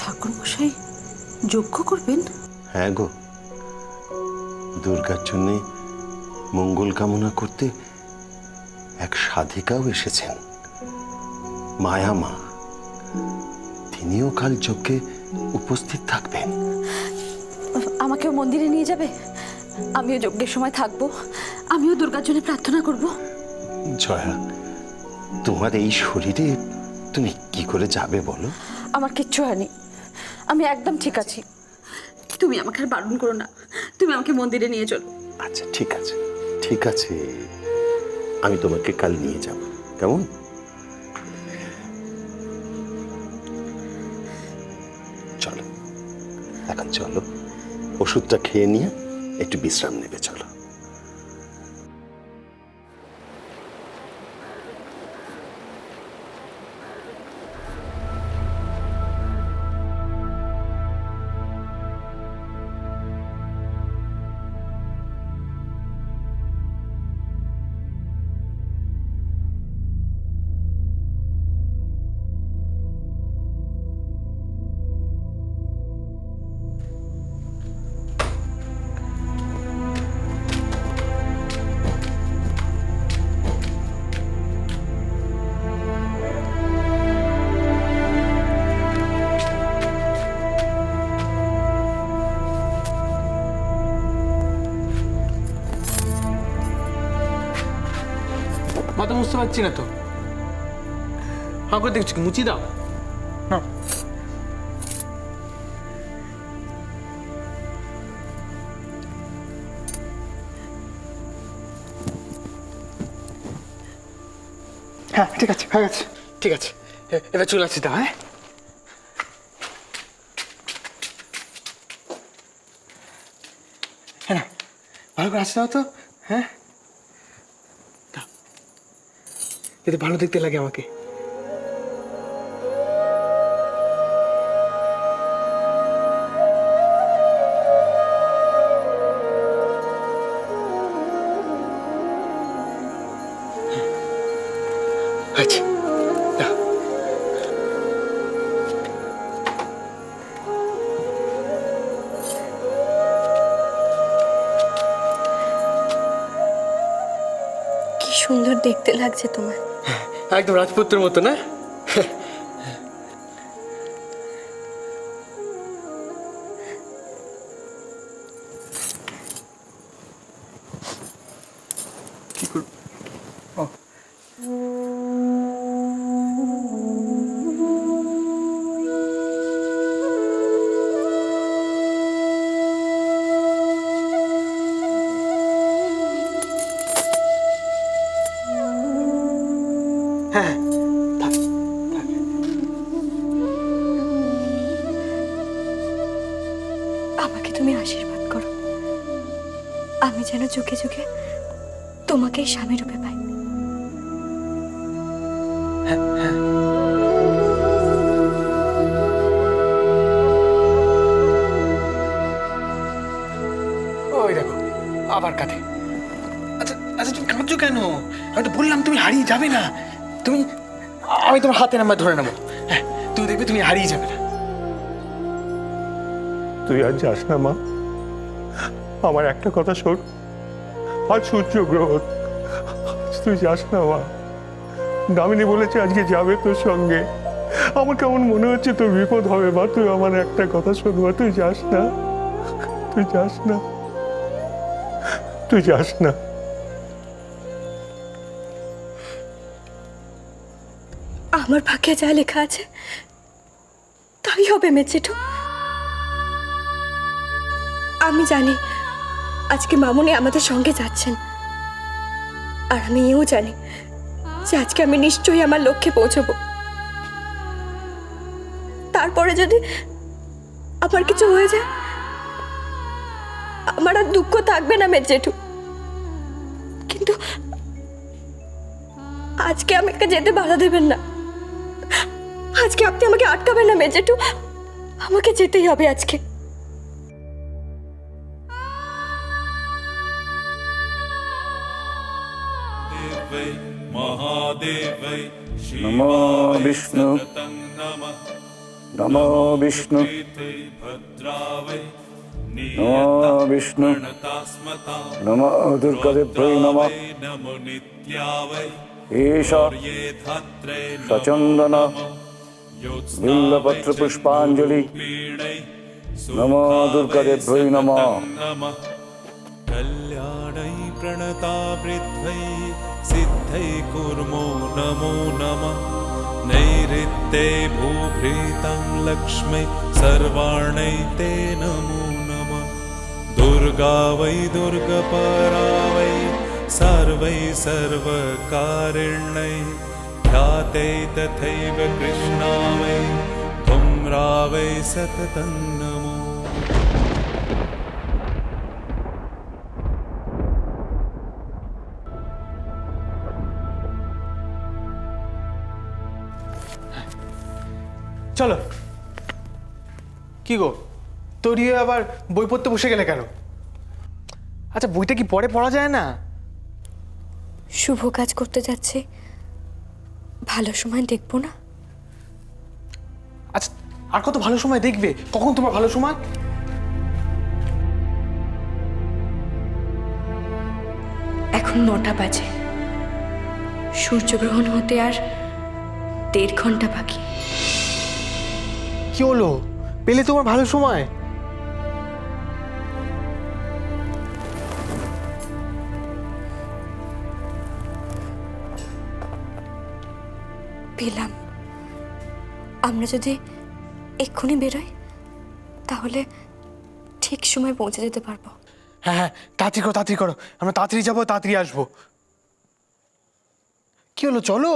ঠাকুর মশাই যজ্ঞ করবেন? হ্যাঁ গো, দুর্গার জন্যে মঙ্গল কামনা করতে এক সাধিকাও এসেছেন, মায়া মা। তিনিও কাল যজ্ঞে উপস্থিত থাকবেন। আমাকেও মন্দিরে নিয়ে যাবে? আমিও যজ্ঞের সময় থাকবো, আমিও দুর্গার জন্য প্রার্থনা করব। জয়া, তোমার এই শরীরে তুমি কি করে যাবে বলো? আমার কিচ্ছু হয়নি, আমি একদম ঠিক আছি। তুমি আমাকে আর বারণ করো না, তুমি আমাকে মন্দিরে নিয়ে চলো। আচ্ছা ঠিক আছে, ঠিক আছে, আমি তোমাকে কাল নিয়ে যাব, কেমন? চলো এখন, চলো ওষুধটা খেয়ে নিয়ে একটু বিশ্রাম নেবে, চলো। মাথা মুছতে পারছি না তো, হাঁ করে দেখছি, মুচি দাও না। হ্যাঁ ঠিক আছে, হয়ে গেছে, ঠিক আছে, এবার চলে আসছি দাও। হ্যাঁ হ্যাঁ, ভালো করে আসতে দাও তো। হ্যাঁ, এতে ভালো দেখতে লাগে আমাকে। আচ্ছা দাও। কি সুন্দর দেখতে লাগছে তোমার। একদম রাজপুত্রের মতো না? কি করব? হ্যাঁ, আমাকে তুমি আশীর্বাদ করো, আমি যেন চোখে চোখে তোমাকেই স্বামী রূপে পাই। ওই দেখো আবার কাঁধে। আচ্ছা আচ্ছা, তুমি কাঁদছো কেন? আমি তো বললাম তুমি হারিয়ে যাবে না। তুমি, আমি তোমার হাতে নাম্বার ধরে নেবো। হ্যাঁ, তুমি দেখবে তুমি হারিয়ে যাবে না। তুই আর যাস না মা, আমার একটা কথা শোন, আজ সূর্যগ্রহণ, তুই যাস না মা। দামিনী বলেছে আজকে যাবে তোর সঙ্গে, আমার কেমন মনে হচ্ছে তোর বিপদ হবে মা। তুই আমার একটা কথা শোন মা, তুই যাস না, তুই যাস না, তুই যাস না। আমার ভাগ্যে যা লেখা আছে তাই হবে মেচেটু। আমি জানি আজকে মামুনি আমাদের সঙ্গে যাচ্ছেন, আর আমি এও জানি যে আজকে আমি নিশ্চয়ই আমার লক্ষ্যে পৌঁছবো। তারপরে যদি আমার কিছু হয়ে যায়, আমার আর দুঃখ থাকবে না মেজেঠু। কিন্তু আজকে আমাকে যেতে বাধা দেবেন না, আজকে আপনি আমাকে আটকাবেন না মেজেঠু, আমাকে যেতেই হবে আজকে। নমো বিষ্ণু। নমো বিষ্ণু নমো বিষ্ণু নমো দুর্গাদেব্যৈ নমঃ ঈশা সচন্দন বিল্লপত্র পুষ্পাঞ্জলি নমো দুর্গাদেব্যৈ নমঃ कल्याणै प्रणता वृद्धै सिद्धै कुर्मो नमो नमः नैऋत्ये भूभृतं लक्ष्मै सर्वाणै ते नमो नमः दुर्गा वै दुर्गपरा वै सर्वै सर्वकारिण्यै ख्याते तथैव कृष्णा वै धूम्रा वै सततं नमो। চলো। কি গো, তৈরি হয়ে আবার বই পড়তে বসে গেলে কেন? আচ্ছা, বইটা কি পরে পড়া যায় না? শুভ কাজ করতে যাচ্ছে, ভালো সময় দেখবো না? আচ্ছা, আর কত ভালো সময় দেখবে? কখন তোমার ভালো সময়? এখন 9টা বাজে, সূর্যগ্রহণ হতে আর 1.5 ঘন্টা বাকি। কি হলো, পেলে তোমার ভালো সময়? পেলাম। আমরা যদি এক্ষুনি বেরোই তাহলে ঠিক সময় পৌঁছে যেতে পারবো। হ্যাঁ হ্যাঁ, তাড়াতাড়ি করো, তাড়াতাড়ি করো। আমরা তাড়াতাড়ি যাবো, তাড়াতাড়ি আসবো। কি হলো, চলো।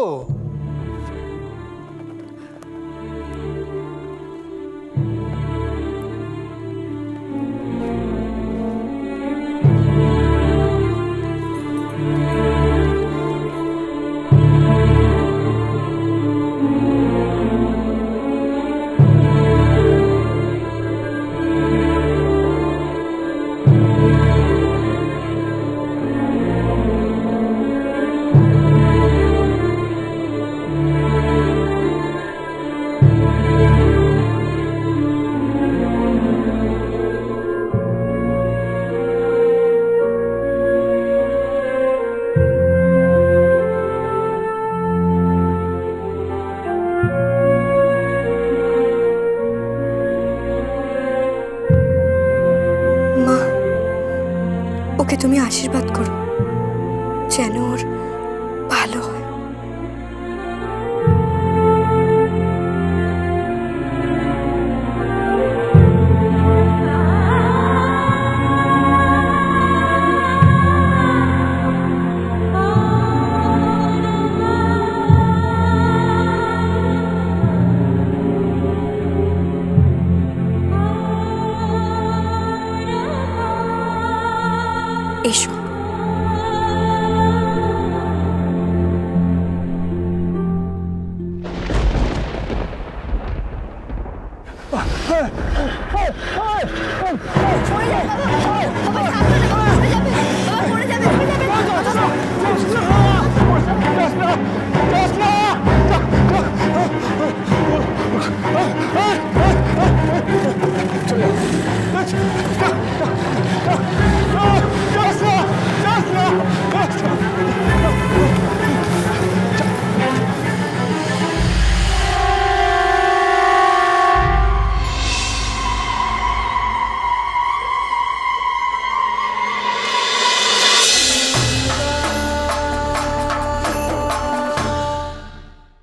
মা, ওকে তুমি আশীর্বাদ করো যেন ওর ভালো হয়। এসো। বাবা